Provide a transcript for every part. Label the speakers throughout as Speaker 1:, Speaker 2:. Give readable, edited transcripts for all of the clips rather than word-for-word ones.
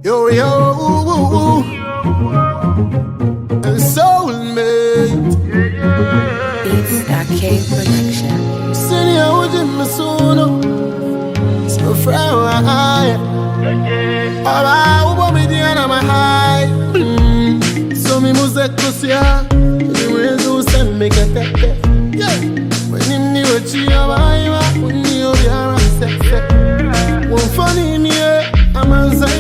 Speaker 1: Yo, ooh, and Soulmate.
Speaker 2: K production.
Speaker 1: Senior Wanim Mefrɛ Obaa medin my high. So me nkosua. We do send me kɛtɛ. Wanim ni wakyi obiara nfoni amansan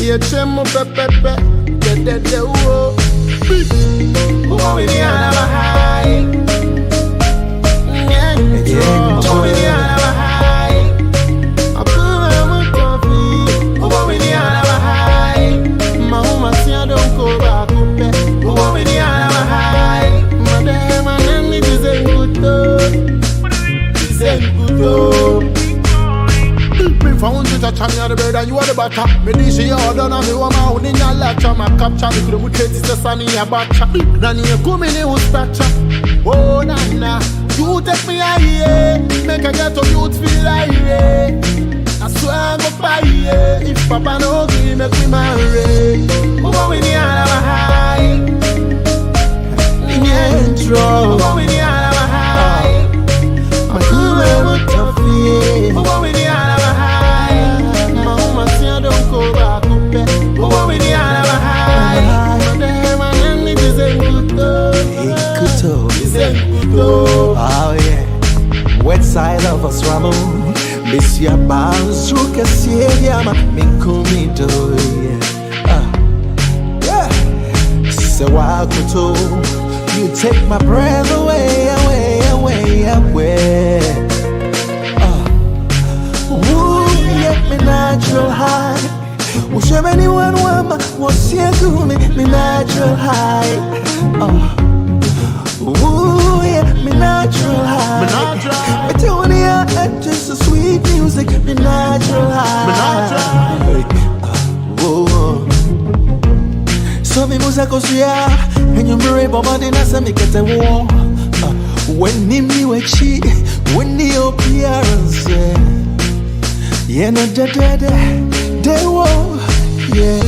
Speaker 1: Yɛkyɛ pɛpɛpɛ dɛdɛdɛ wooo medi makoma donko bakopɛ Nkuto. If I want to touch me on the bed and you are the butter, medin sheɛ ɔdɔ na me wama wo ne nya latcha ma capture me kuro mu trade se sani abacha na ne ekumi ne wo stacha. Oh nana, you take me high, make I get to youth feel like I swear I go buy if papa no give make me marry. Oh we need a high, intro. Oh we need a high, makoma toffee. Oh we need a donko bakopɛ
Speaker 3: Nkuto. Oh yeah, wet side of us ramo. Miss ya bounce through kɛseɛ ma minkumido. Yeah, so Nkuto, you take my breath away. Me natural high. Wish anyone was here to me natural high. Ooh, yeah, me natural high. Me tell you, just a sweet music, me natural high. So me nkosua, and you marry Obaa na say me kɛtɛ wo. Wanim wakyi, when the obiara. Yeah, no dɛdɛdɛ, they won't, yeah.